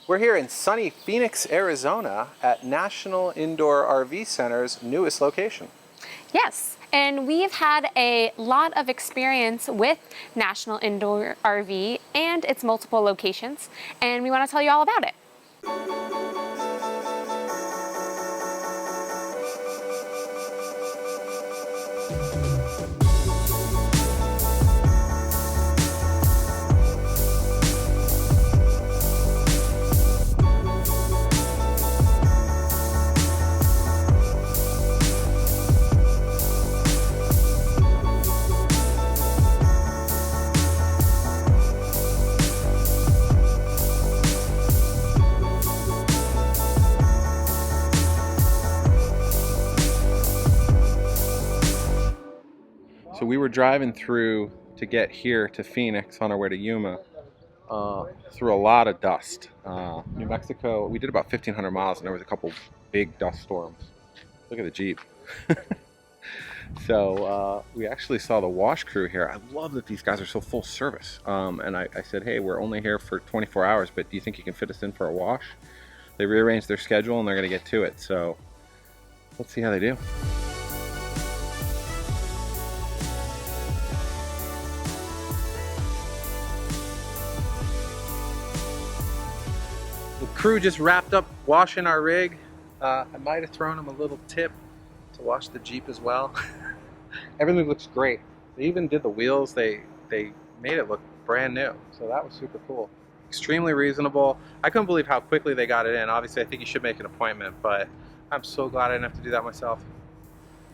We're here in sunny Phoenix, Arizona at National Indoor RV Center's newest location. Yes, and we've had a lot of experience with National Indoor RV and its multiple locations, and we want to tell you all about it. So we were driving through to get here to Phoenix on our way to Yuma through a lot of dust. New Mexico, we did about 1,500 miles and there was a couple big dust storms. Look at the Jeep. So we actually saw the wash crew here. I love that these guys are so full service. And I said, hey, we're only here for 24 hours, but do you think you can fit us in for a wash? They rearranged their schedule and they're going to get to it. So let's see how they do. The crew just wrapped up washing our rig. I might have thrown them a little tip to wash the Jeep as well. Everything looks great. They even did the wheels. They made it look brand new. So that was super cool. Extremely reasonable. I couldn't believe how quickly they got it in. Obviously, I think you should make an appointment, but I'm so glad I didn't have to do that myself.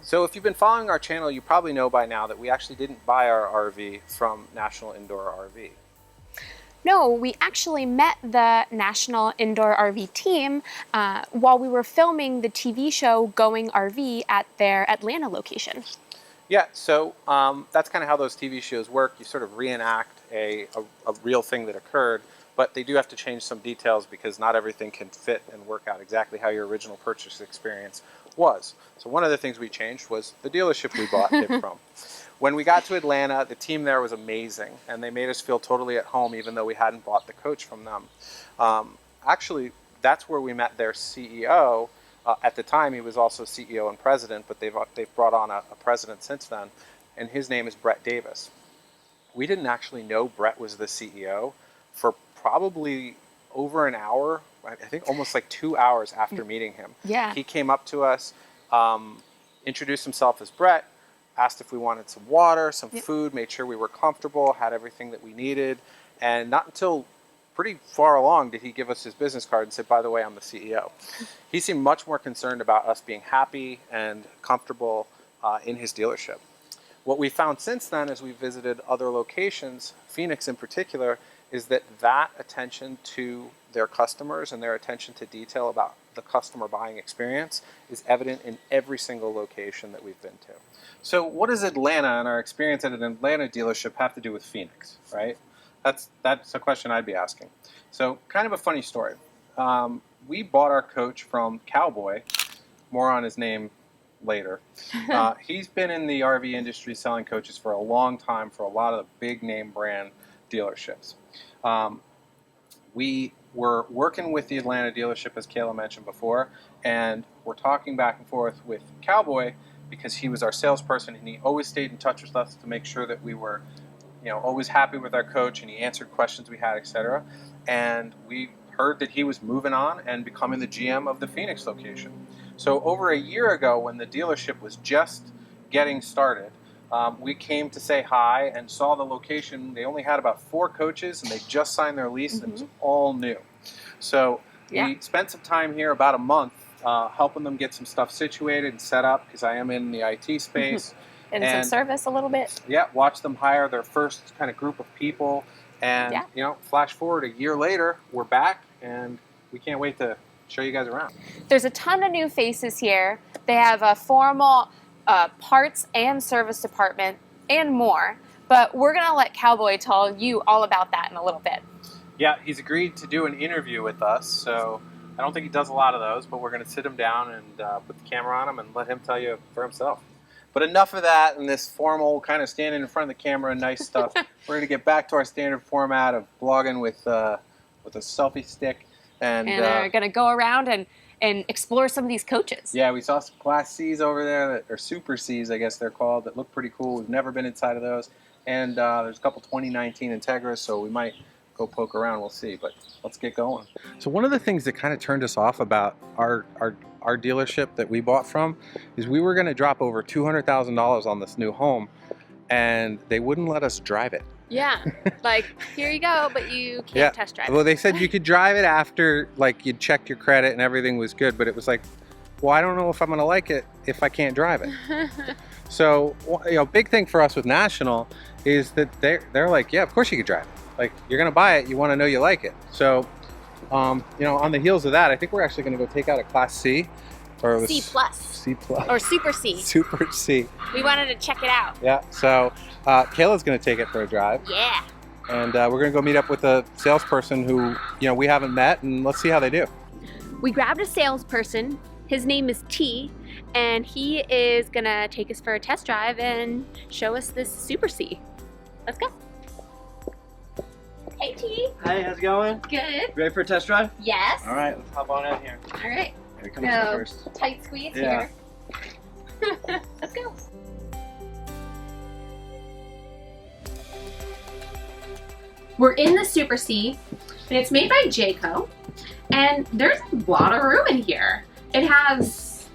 So if you've been following our channel, you probably know by now that we actually didn't buy our RV from National Indoor RV. No, we actually met the National Indoor RV team while we were filming the TV show Going RV at their Atlanta location. Yeah, so that's kind of how those TV shows work. You sort of reenact a real thing that occurred, but they do have to change some details because not everything can fit and work out exactly how your original purchase experience was. So one of the things we changed was the dealership we bought it from. When we got to Atlanta, the team there was amazing, and they made us feel totally at home even though we hadn't bought the coach from them. Actually, that's where we met their CEO. At the time, he was also CEO and president, but they've brought on a president since then, and his name is Brett Davis. We didn't actually know Brett was the CEO for probably over an hour, I think almost like 2 hours after meeting him. Yeah. He came up to us, introduced himself as Brett, asked if we wanted some water, some food, made sure we were comfortable, had everything that we needed, and not until pretty far along did he give us his business card and say, by the way, I'm the CEO. He seemed much more concerned about us being happy and comfortable in his dealership. What we found since then as we visited other locations, Phoenix in particular, is that attention to their customers and their attention to detail about the customer buying experience is evident in every single location that we've been to. So what does Atlanta and our experience at an Atlanta dealership have to do with Phoenix, right? That's a question I'd be asking. So kind of a funny story. We bought our coach from Cowboy, more on his name later. He's been in the RV industry selling coaches for a long time for a lot of the big name brand dealerships. We were working with the Atlanta dealership, as Kayla mentioned before, and we're talking back and forth with Cowboy because he was our salesperson and he always stayed in touch with us to make sure that we were, always happy with our coach and he answered questions we had, etc. And we heard that he was moving on and becoming the GM of the Phoenix location. So over a year ago, when the dealership was just getting started, we came to say hi and saw the location. They only had about 4 coaches and they just signed their lease and it was all new. So we spent some time here, about a month, helping them get some stuff situated and set up because I am in the IT space. And some service a little bit. Yeah, watch them hire their first kind of group of people. And, flash forward a year later, we're back and we can't wait to show you guys around. There's a ton of new faces here. They have a formal parts and service department and more. But we're going to let Cowboy tell you all about that in a little bit. Yeah, he's agreed to do an interview with us. So I don't think he does a lot of those, but we're going to sit him down and put the camera on him and let him tell you for himself. But enough of that and this formal kind of standing in front of the camera nice stuff. We're going to get back to our standard format of blogging with a selfie stick. And they're going to go around and explore some of these coaches. yeah, we saw some Class C's over there, that, or Super C's, I guess they're called, that look pretty cool. We've never been inside of those. And there's a couple 2019 Integras, so we might go poke around. We'll see, but let's get going. So one of the things that kind of turned us off about our dealership that we bought from is we were going to drop over $200,000 on this new home, and they wouldn't let us drive it. Yeah, like, here you go, but you can't test drive it. Well, they said you could drive it after, like, you'd check your credit and everything was good, but it was like, well, I don't know if I'm going to like it if I can't drive it. So, you know, big thing for us with National is that they're like, yeah, of course you could drive it. Like, you're going to buy it, you want to know you like it. So, you know, on the heels of that, I think we're actually going to go take out a Class C. Or C+. C+. Or Super C. Super C. We wanted to check it out. Yeah, so Kayla's going to take it for a drive. Yeah. And we're going to go meet up with a salesperson who, you know, we haven't met, and let's see how they do. We grabbed a salesperson. His name is T, and he is going to take us for a test drive and show us this Super C. Let's go. Hey, T. Hey, how's it going? Good. Ready for a test drive? Yes. All right, let's hop on in here. All right. Here comes the first. Tight squeeze Yeah. here. Let's go. We're in the Super C, and it's made by Jayco, and there's a lot of room in here. It has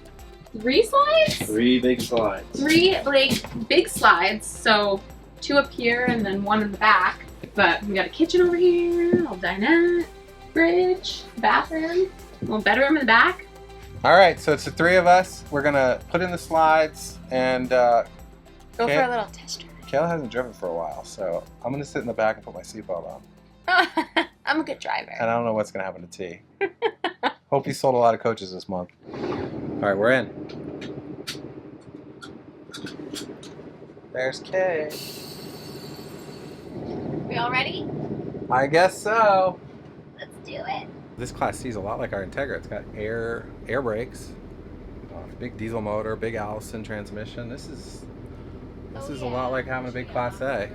3 slides? 3 big slides. 3 like big slides, so 2 up here and then 1 in the back. But we got a kitchen over here, a little dinette, fridge, bathroom, a little bedroom in the back. All right, so it's the 3 of us. We're going to put in the slides, and Go for Okay. a little test drive. Kayla hasn't driven for a while, so I'm going to sit in the back and put my seatbelt on. I'm a good driver. And I don't know what's going to happen to T. Hope he sold a lot of coaches this month. All right, we're in. There's Kay. We all ready? I guess so. Let's do it. This Class C is a lot like our Integra. It's got air brakes, big diesel motor, big Allison transmission. This is a lot like having a big Class A.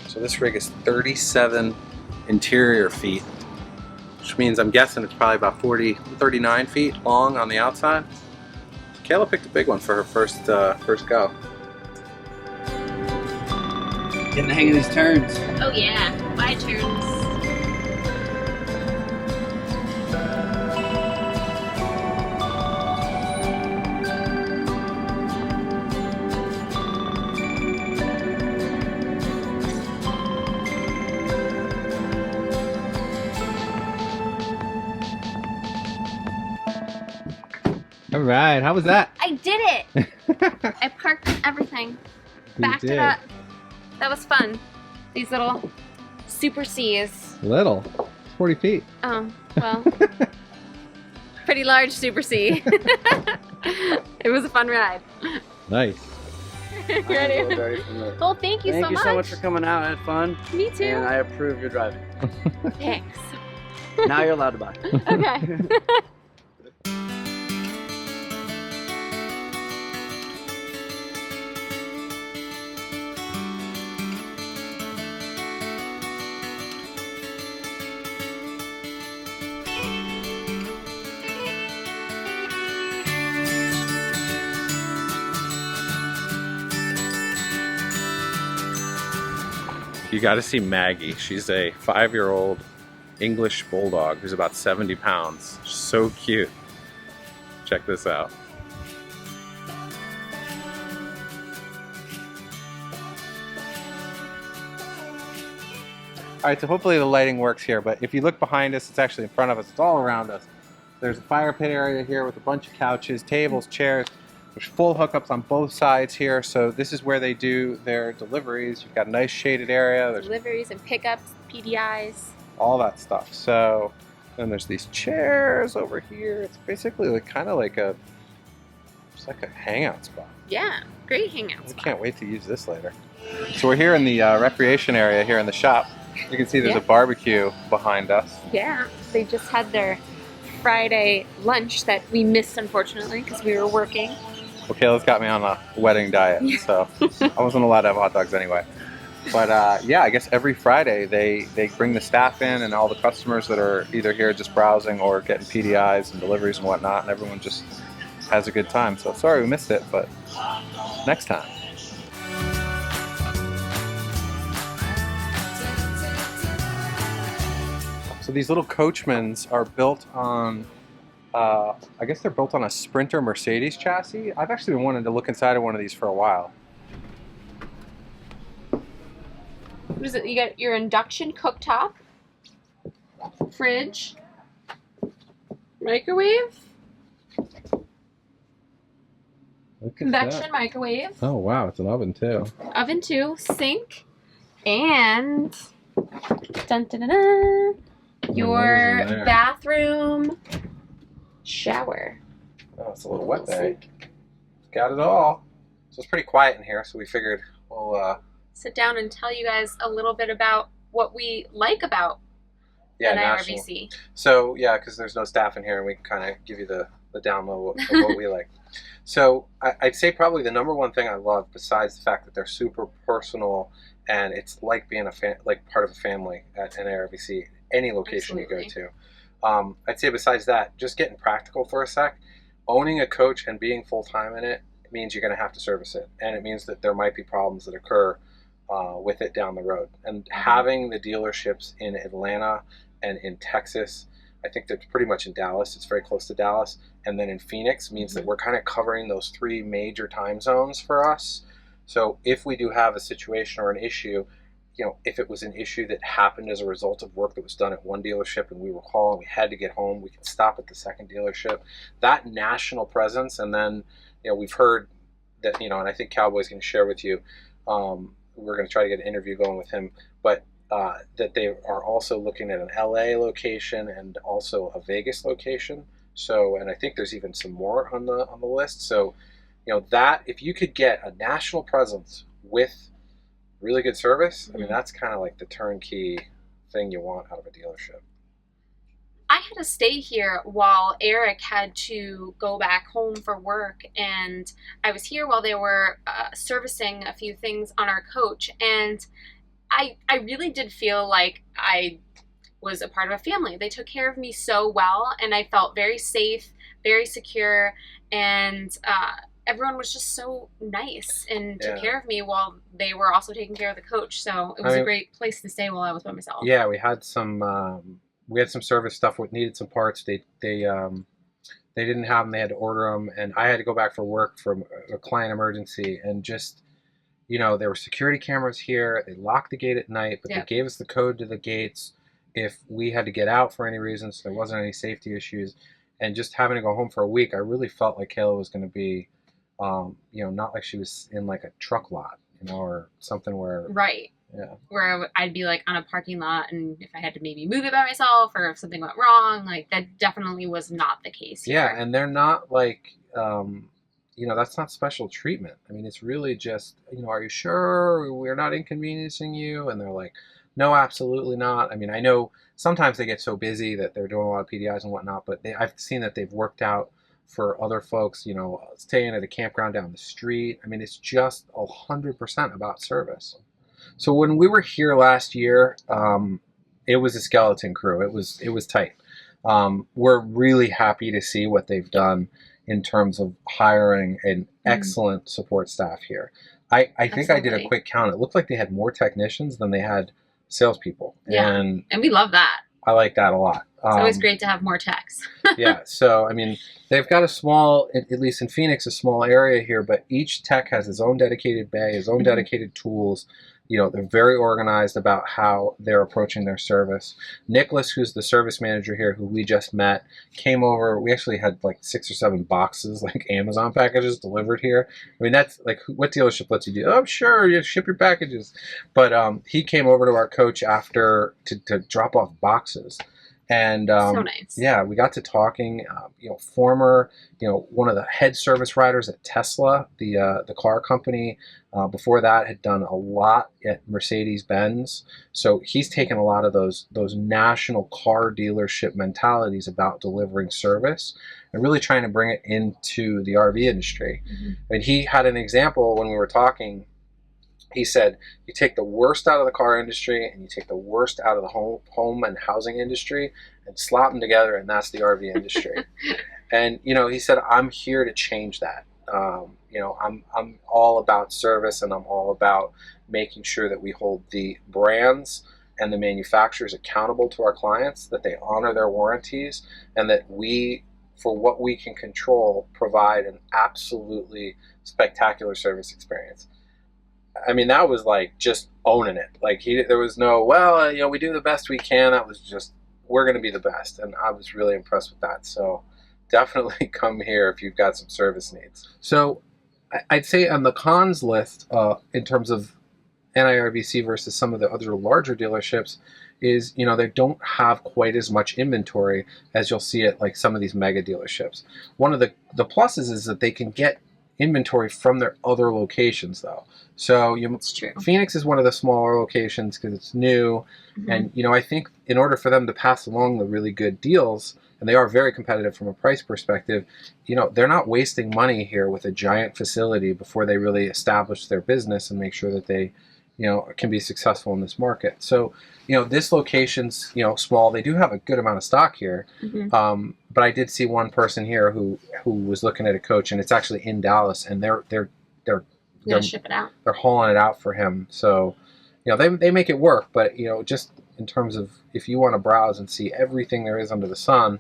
So this rig is 37 interior feet, which means I'm guessing it's probably about 39 feet long on the outside. Kayla picked a big one for her first go. Getting the hang of these turns. Oh yeah, wide turns. All right, how was that? I did it! I parked everything. Backed it up. That was fun. These little Super C's. Little. 40 feet. Oh, well. Pretty large Super C. It was a fun ride. Nice. Ready? Well, thank you so much. Thank you so much for coming out. I had fun. Me too. And I approve your driving. Thanks. Now you're allowed to buy. Okay. You got to see Maggie. She's a 5-year-old English bulldog who's about 70 pounds. So cute. Check this out. All right, so hopefully the lighting works here, but if you look behind us, it's actually in front of us. It's all around us. There's a fire pit area here with a bunch of couches, tables, chairs. There's full hookups on both sides here, so this is where they do their deliveries. You've got a nice shaded area. There's Deliveries and pickups, PDIs. all that stuff. So then there's these chairs over here. It's basically like kind of like it's like a hangout spot. Yeah, great hangout I spot. can't wait to use this later. So we're here in the recreation area here in the shop. You can see there's Yeah. a barbecue behind us. Yeah, they just had their Friday lunch that we missed, unfortunately, because we were working. Well, Kayla's got me on a wedding diet, so I wasn't allowed to have hot dogs anyway. But yeah, I guess every Friday they bring the staff in and all the customers that are either here just browsing or getting PDIs and deliveries and whatnot, and everyone just has a good time. So sorry we missed it, but next time. So these little Coachmans are built on, I guess they're built on a Sprinter Mercedes chassis. I've actually been wanting to look inside of one of these for a while. What is it? You got your induction cooktop, fridge, microwave, Look at convection that. microwave, Oh wow, it's an oven too. oven too, sink, and dun, dun, dun, dun, your in there? bathroom shower. Oh, it's a little wet there. Got it all. So it's pretty quiet in here, so we figured we'll Sit down and tell you guys a little bit about what we like about national. NIRVC. So yeah, because there's no staff in here, and we can kind of give you the down low of what we like. So I'd say probably the number one thing I love, besides the fact that they're super personal and it's like being like part of a family at NIRVC, any location Absolutely. you go to. I'd say besides that, just getting practical for a sec, owning a coach and being full time in it means you're going to have to service it, and it means that there might be problems that occur with it down the road. And having the dealerships in Atlanta and in Texas, I think they're pretty much in Dallas. It's very close to Dallas. And then in Phoenix means that we're kind of covering those 3 major time zones for us. So if we do have a situation or an issue, you know, if it was an issue that happened as a result of work that was done at one dealership and we were calling, we had to get home, we can stop at the second dealership. That national presence, and then, you know, we've heard that, you know, and I think Cowboy's going to share with you, we're going to try to get an interview going with him, but that they are also looking at an LA location and also a Vegas location. So, and I think there's even some more on the list. So, you know, that if you could get a national presence with really good service, I mean, that's kind of like the turnkey thing you want out of a dealership. I had to stay here while Erik had to go back home for work, and I was here while they were servicing a few things on our coach, and I really did feel like I was a part of a family. They took care of me so well, and I felt very safe, very secure, and everyone was just so nice and took care of me while they were also taking care of the coach. So it was a great place to stay while I was by myself. Yeah, we had some service stuff that needed some parts. They didn't have them. They had to order them, and I had to go back for work from a client emergency, and just, you know, there were security cameras here. They locked the gate at night, but they gave us the code to the gates if we had to get out for any reason, so there wasn't any safety issues. And just having to go home for a week, I really felt like Kayla was going to be, you know, not like she was in like a truck lot, you know, or something where... Right. Yeah. Where I'd be like on a parking lot, and if I had to maybe move it by myself or if something went wrong, like that definitely was not the case here. Yeah, and they're not like, you know, that's not special treatment. I mean, it's really just, you know, are you sure we're not inconveniencing you? And they're like, no, absolutely not. I mean, I know sometimes they get so busy that they're doing a lot of PDIs and whatnot, but I've seen that they've worked out for other folks, you know, staying at a campground down the street. I mean, it's just 100% about service. So when we were here last year, it was a skeleton crew. It was tight. We're really happy to see what they've done in terms of hiring an excellent support staff here. I think I did a quick count. It looked like they had more technicians than they had salespeople. Yeah, and we love that. I like that a lot. It's always great to have more techs. Yeah, so I mean, they've got a small, at least in Phoenix, a small area here, but each tech has his own dedicated bay, his own dedicated tools. They're very organized about how they're approaching their service. Nicholas, who's the service manager here, who we just met, came over. We actually had like 6 or 7 boxes, like Amazon packages delivered here. I mean, that's like, what dealership lets you do? Oh, sure, you ship your packages. But he came over to our coach after to drop off boxes. And So nice. yeah, we got to talking. Former, one of the head service writers at Tesla, the car company. Before that, had done a lot at Mercedes-Benz. So he's taken a lot of those national car dealership mentalities about delivering service and really trying to bring it into the RV industry. Mm-hmm. I mean, he had an example when we were talking. He said, you take the worst out of the car industry and you take the worst out of the home and housing industry and slap them together, and that's the RV industry. And, he said, I'm here to change that. I'm all about service, and I'm all about making sure that we hold the brands and the manufacturers accountable to our clients, that they honor their warranties, and that we, for what we can control, provide an absolutely spectacular service experience. I mean, that was like just owning it. Like there was no, we do the best we can. That was just, we're going to be the best. And I was really impressed with that. So definitely come here if you've got some service needs. So I'd say on the cons list, in terms of NIRVC versus some of the other larger dealerships, is, they don't have quite as much inventory as you'll see at like some of these mega dealerships. One of the pluses is that they can get inventory from their other locations, though. So It's true. Phoenix is one of the smaller locations because it's new. Mm-hmm. And, I think in order for them to pass along the really good deals, and they are very competitive from a price perspective, they're not wasting money here with a giant facility before they really establish their business and make sure that they, can be successful in this market. So, this location's, small. They do have a good amount of stock here. Mm-hmm. But I did see one person here who was looking at a coach, and it's actually in Dallas, and they're ship it out. They're hauling it out for him. So, they make it work. But, just in terms of if you want to browse and see everything there is under the sun,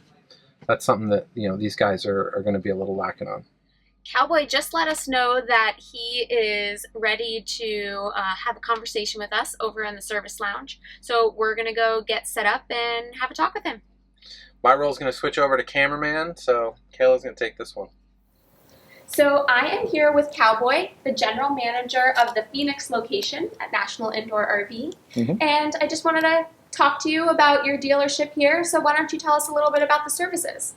that's something that, these guys are going to be a little lacking on. Cowboy just let us know that he is ready to have a conversation with us over in the service lounge. So we're going to go get set up and have a talk with him. My role is going to switch over to cameraman, so Kayla's going to take this one. So I am here with Cowboy, the general manager of the Phoenix location at National Indoor RV. Mm-hmm. And I just wanted to talk to you about your dealership here. So why don't you tell us a little bit about the services?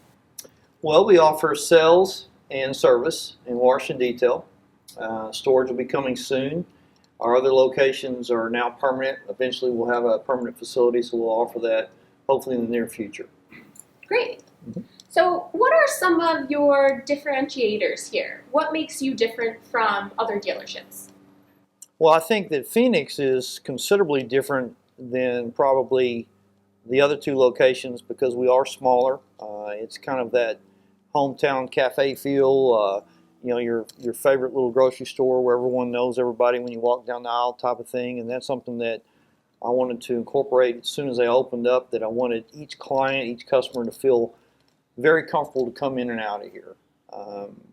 Well, we offer sales and service and wash and detail. Storage will be coming soon. Our other locations are now permanent. Eventually we'll have a permanent facility, so we'll offer that hopefully in the near future. Great. Mm-hmm. So what are some of your differentiators here? What makes you different from other dealerships? Well, I think that Phoenix is considerably different than probably the other 2 locations because we are smaller. It's kind of that hometown cafe feel, your favorite little grocery store where everyone knows everybody when you walk down the aisle type of thing. And that's something that I wanted to incorporate as soon as they opened up, that I wanted each client, each customer to feel very comfortable to come in and out of here.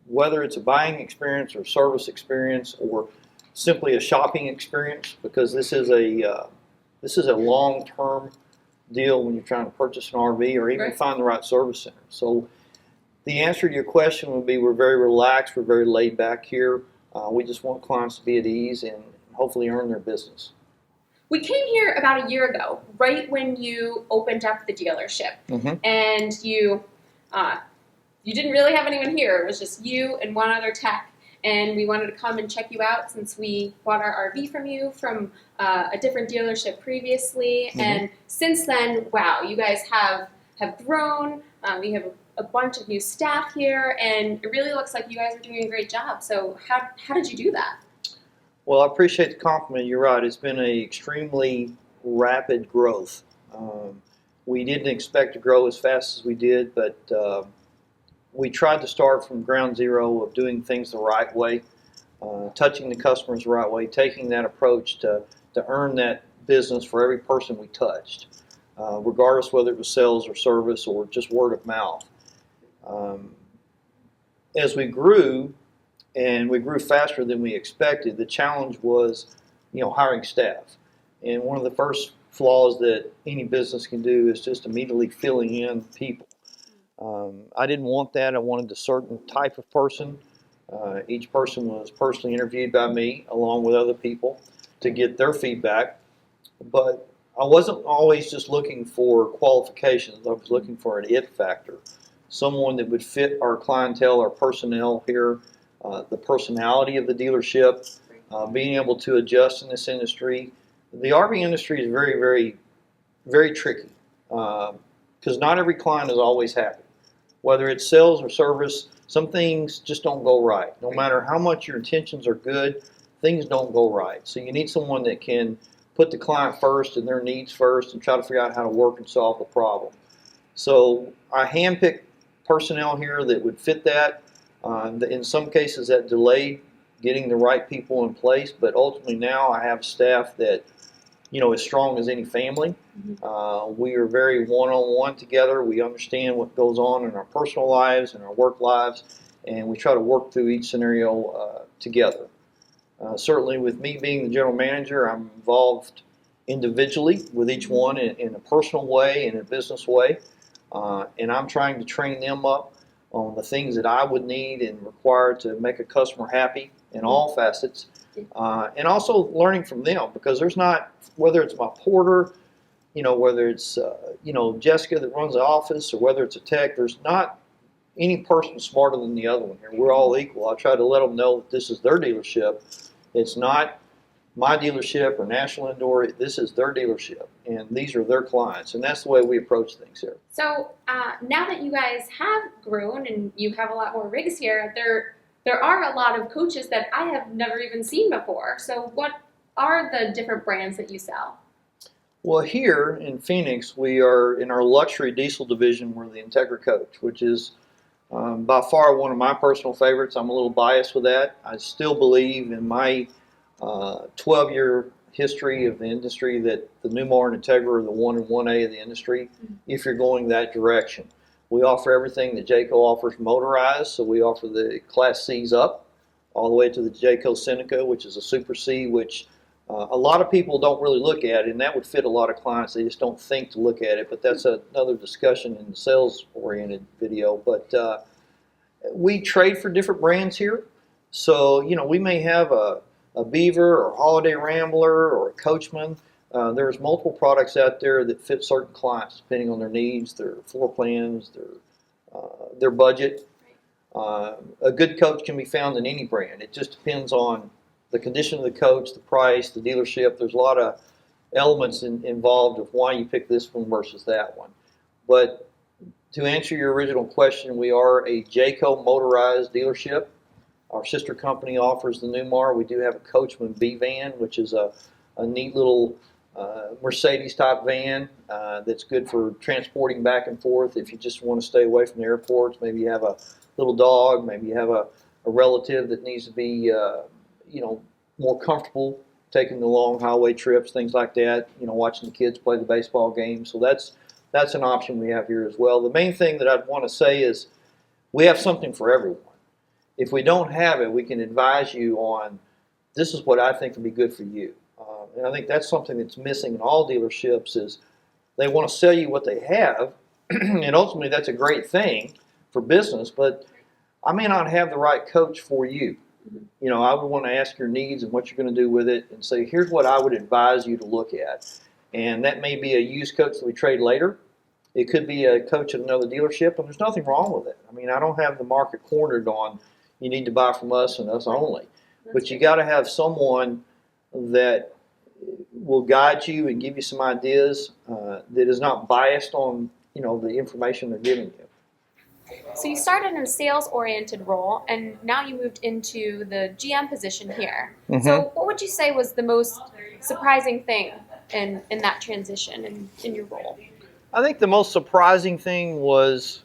Whether it's a buying experience or service experience or simply a shopping experience, because this is a long-term deal when you're trying to purchase an RV or even find the right service center. So the answer to your question would be we're very relaxed, we're very laid back here. We just want clients to be at ease and hopefully earn their business. We came here about a year ago, right when you opened up the dealership. Mm-hmm. And you didn't really have anyone here. It was just you and one other tech. And we wanted to come and check you out since we bought our RV from you from a different dealership previously. Mm-hmm. And since then, wow, you guys have grown. We have a bunch of new staff here, and it really looks like you guys are doing a great job. So how did you do that? Well, I appreciate the compliment. You're right. It's been an extremely rapid growth. We didn't expect to grow as fast as we did, but we tried to start from ground zero of doing things the right way, touching the customers the right way, taking that approach to earn that business for every person we touched, regardless whether it was sales or service or just word of mouth. As we grew, and we grew faster than we expected, the challenge was hiring staff. And one of the first flaws that any business can do is just immediately filling in people. I didn't want that. I wanted a certain type of person. Each person was personally interviewed by me along with other people to get their feedback. But I wasn't always just looking for qualifications. I was looking for an it factor. Someone that would fit our clientele, our personnel here, the personality of the dealership, being able to adjust in this industry. The RV industry is very, very, very tricky because not every client is always happy. Whether it's sales or service, some things just don't go right. No matter how much your intentions are good, things don't go right. So you need someone that can put the client first and their needs first and try to figure out how to work and solve the problem. So I handpicked personnel here that would fit that. In some cases that delayed getting the right people in place, but ultimately now I have staff that as strong as any family. We are very one-on-one together. We understand what goes on in our personal lives and our work lives, and we try to work through each scenario together. Certainly with me being the general manager, I'm involved individually with each one in a personal way and a business way, and I'm trying to train them up on the things that I would need and require to make a customer happy in all facets. And also learning from them, because there's not, whether it's my porter, whether it's, Jessica that runs the office, or whether it's a tech, there's not any person smarter than the other one here. We're all equal. I try to let them know that this is their dealership. It's not my dealership or National Indoor. This is their dealership, and these are their clients, and that's the way we approach things here. So now that you guys have grown and you have a lot more rigs here, there are a lot of coaches that I have never even seen before. So what are the different brands that you sell? Well, here in Phoenix, we are in our luxury diesel division. We're the Integra Coach, which is by far one of my personal favorites. I'm a little biased with that. I still believe in my 12-year history of the industry that the Newmar and Integra are the 1 and 1A of the industry if you're going that direction. We offer everything that Jayco offers motorized, so we offer the Class C's up all the way to the Jayco Seneca, which is a Super C, which a lot of people don't really look at, and that would fit a lot of clients. They just don't think to look at it, but that's another discussion in the sales-oriented video. But we trade for different brands here. So, we may have a Beaver or Holiday Rambler or a Coachman. There's multiple products out there that fit certain clients depending on their needs, their floor plans, their budget. A good coach can be found in any brand. It just depends on the condition of the coach, the price, the dealership. There's a lot of elements involved of why you pick this one versus that one. But to answer your original question, we are a Jayco motorized dealership. Our sister company offers the Newmar. We do have a Coachman B van, which is a neat little Mercedes type van that's good for transporting back and forth if you just want to stay away from the airports. Maybe you have a little dog, maybe you have a relative that needs to be more comfortable taking the long highway trips, things like that, watching the kids play the baseball game. So that's an option we have here as well. The main thing that I'd want to say is we have something for everyone. If we don't have it, we can advise you on this is what I think would be good for you. And I think that's something that's missing in all dealerships is they want to sell you what they have, and ultimately that's a great thing for business, but I may not have the right coach for you. I would want to ask your needs and what you're going to do with it and say, here's what I would advise you to look at. And that may be a used coach that we trade later. It could be a coach at another dealership, and there's nothing wrong with it. I don't have the market cornered on you need to buy from us and us only. But you got to have someone that will guide you and give you some ideas that is not biased on the information they're giving you. So you started in a sales-oriented role, and now you moved into the GM position here. So what would you say was the most surprising thing in that transition and in your role? I think the most surprising thing was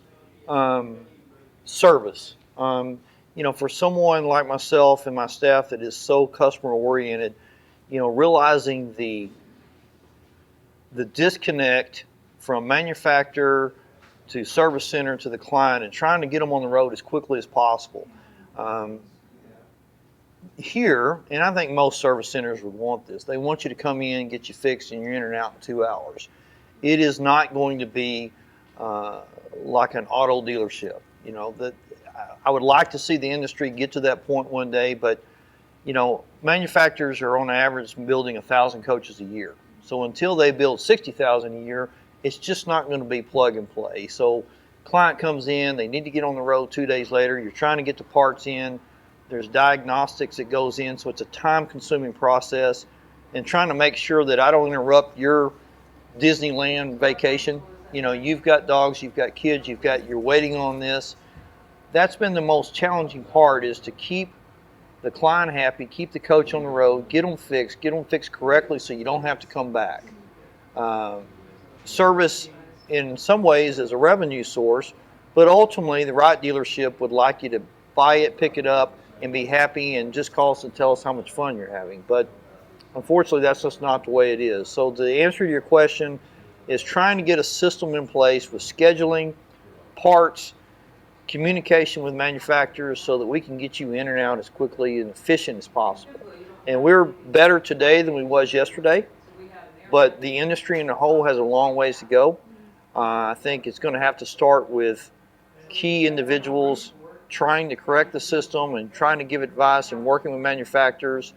service. For someone like myself and my staff that is so customer-oriented, realizing the disconnect from manufacturer to service center to the client and trying to get them on the road as quickly as possible. here, and I think most service centers would want this, they want you to come in, get you fixed, and you're in and out in 2 hours. It is not going to be like an auto dealership. You know, that I would like to see the industry get to that point one day, but you know, manufacturers are on average building 1,000 coaches a year. So until they build 60,000 a year, it's just not going to be plug and play. So client comes in, they need to get on the road 2 days later. You're trying to get the parts in. There's diagnostics that goes in, so it's a time-consuming process. And trying to make sure that I don't interrupt your Disneyland vacation. You know, you've got dogs, you've got kids, you're waiting on this. That's been the most challenging part, is to keep the client happy, keep the coach on the road, get them fixed correctly so you don't have to come back. Service in some ways is a revenue source, but ultimately the right dealership would like you to buy it, pick it up, and be happy and just call us and tell us how much fun you're having. But unfortunately, that's just not the way it is. So the answer to your question is trying to get a system in place with scheduling, parts, communication with manufacturers so that we can get you in and out as quickly and efficient as possible. And we're better today than we was yesterday, but the industry in the whole has a long ways to go. I think it's going to have to start with key individuals trying to correct the system and trying to give advice and working with manufacturers,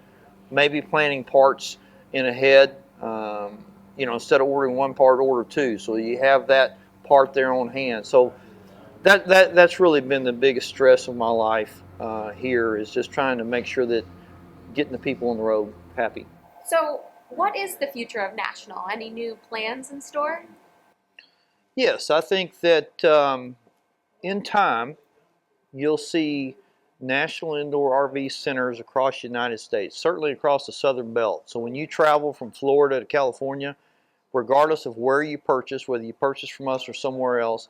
maybe planning parts in ahead, you know, instead of ordering one part, order two, so you have that part there on hand. So that's really been the biggest stress of my life here, is just trying to make sure that getting the people on the road happy. So, what is the future of National? Any new plans in store? Yes, I think that in time you'll see national indoor RV centers across the United States, certainly across the Southern Belt. So when you travel from Florida to California, regardless of where you purchase, whether you purchase from us or somewhere else,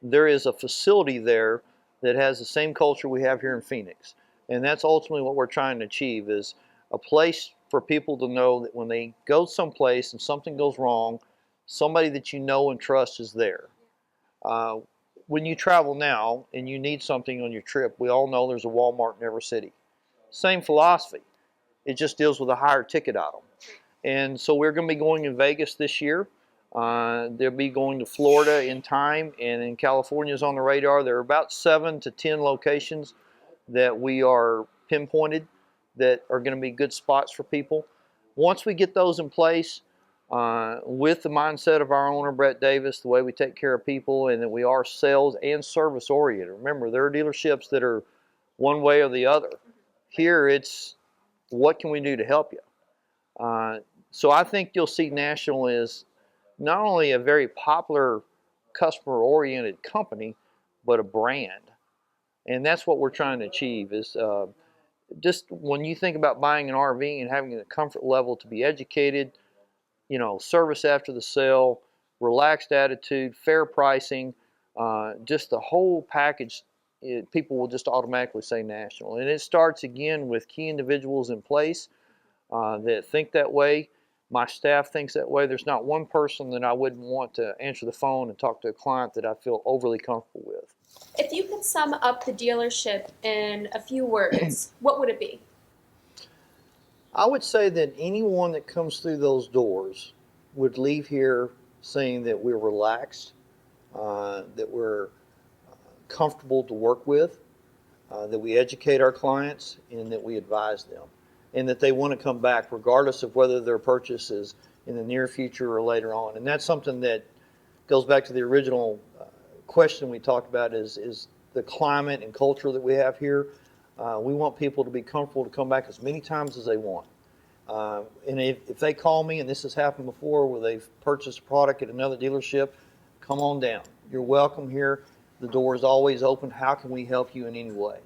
there is a facility there that has the same culture we have here in Phoenix. And that's ultimately what we're trying to achieve, is a place for people to know that when they go someplace and something goes wrong, somebody that you know and trust is there. When you travel now and you need something on your trip, we all know there's a Walmart in every city. Same philosophy. It just deals with a higher ticket item. And so we're going to be going in Vegas this year. They'll be going to Florida in time, and in California is on the radar. There are about 7 to 10 locations that we are pinpointed that are going to be good spots for people. Once we get those in place, with the mindset of our owner, Brett Davis, the way we take care of people, and that we are sales and service oriented. Remember, there are dealerships that are one way or the other. Here, it's what can we do to help you? So I think you'll see National is not only a very popular customer-oriented company, but a brand. And that's what we're trying to achieve, is just when you think about buying an RV and having the comfort level to be educated, you know, service after the sale, relaxed attitude, fair pricing, just the whole package, people will just automatically say National. And it starts again with key individuals in place that think that way. My staff thinks that way. There's not one person that I wouldn't want to answer the phone and talk to a client that I feel overly comfortable with. If you could sum up the dealership in a few words, what would it be? I would say that anyone that comes through those doors would leave here saying that we're relaxed, that we're comfortable to work with, that we educate our clients, and that we advise them, and that they want to come back regardless of whether their purchase is in the near future or later on. And that's something that goes back to the original question we talked about, is the climate and culture that we have here. We want people to be comfortable to come back as many times as they want. And if they call me, and this has happened before where they've purchased a product at another dealership, come on down. You're welcome here. The door is always open. How can we help you in any way?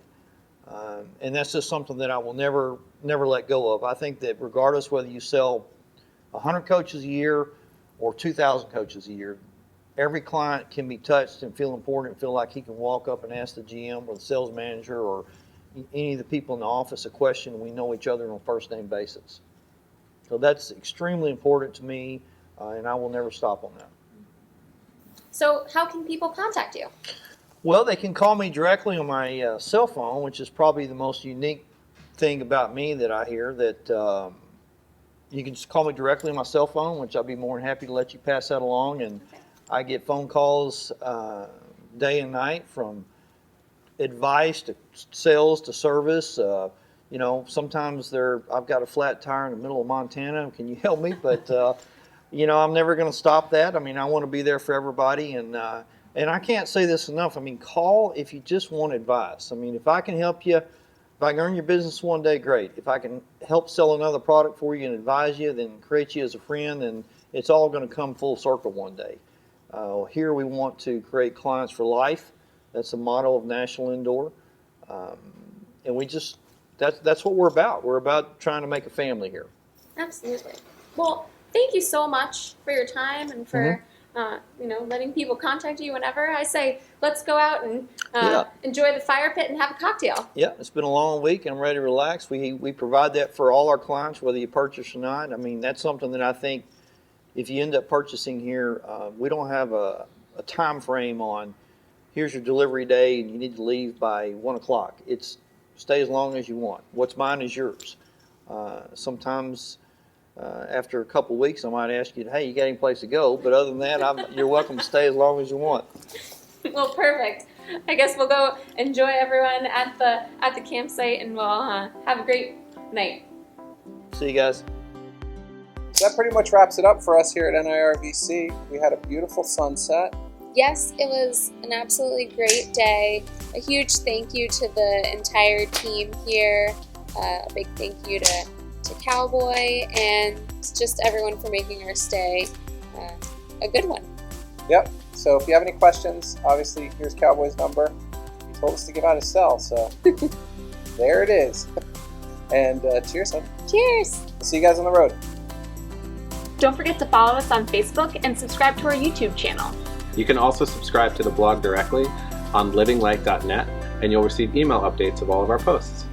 And that's just something that I will never let go of. I think that regardless whether you sell 100 coaches a year or 2,000 coaches a year, every client can be touched and feel important and feel like he can walk up and ask the GM or the sales manager or any of the people in the office a question. We know each other on a first name basis. So that's extremely important to me, and I will never stop on that. So how can people contact you? Well, they can call me directly on my cell phone, which is probably the most unique thing about me that I hear that you can just call me directly on my cell phone, which I'll be more than happy to let you pass that along. And I get phone calls day and night from advice to sales to service. You know, sometimes I've got a flat tire in the middle of Montana. Can you help me? But you know, I'm never going to stop that. I mean, I want to be there for everybody, and I can't say this enough. I mean, call if you just want advice. I mean, if I can help you, if I can earn your business one day, great. If I can help sell another product for you and advise you, then create you as a friend, then it's all going to come full circle one day. Here we want to create clients for life. That's the motto of National Indoor, and we just that's what we're about. We're about trying to make a family here. Absolutely. Well, thank you so much for your time and for you know, letting people contact you whenever. I say let's go out and enjoy the fire pit and have a cocktail. Yeah, it's been a long week and I'm ready to relax. We provide that for all our clients, whether you purchase or not. I mean, that's something that I think if you end up purchasing here, we don't have a time frame on here's your delivery day and you need to leave by 1 o'clock. It's stay as long as you want. What's mine is yours. Sometimes after a couple of weeks, I might ask you, hey, you got any place to go? But other than that, you're welcome to stay as long as you want. Well, perfect. I guess we'll go enjoy everyone at the campsite, and we'll have a great night. See you guys. So that pretty much wraps it up for us here at NIRVC. We had a beautiful sunset. Yes, it was an absolutely great day. A huge thank you to the entire team here. A big thank you to Cowboy and just everyone for making our stay a good one. Yep. So if you have any questions, obviously here's Cowboy's number. He told us to give out his cell, so there it is. And cheers, son. Cheers. See you guys on the road. Don't forget to follow us on Facebook and subscribe to our YouTube channel. You can also subscribe to the blog directly on LivinLite.net, and you'll receive email updates of all of our posts.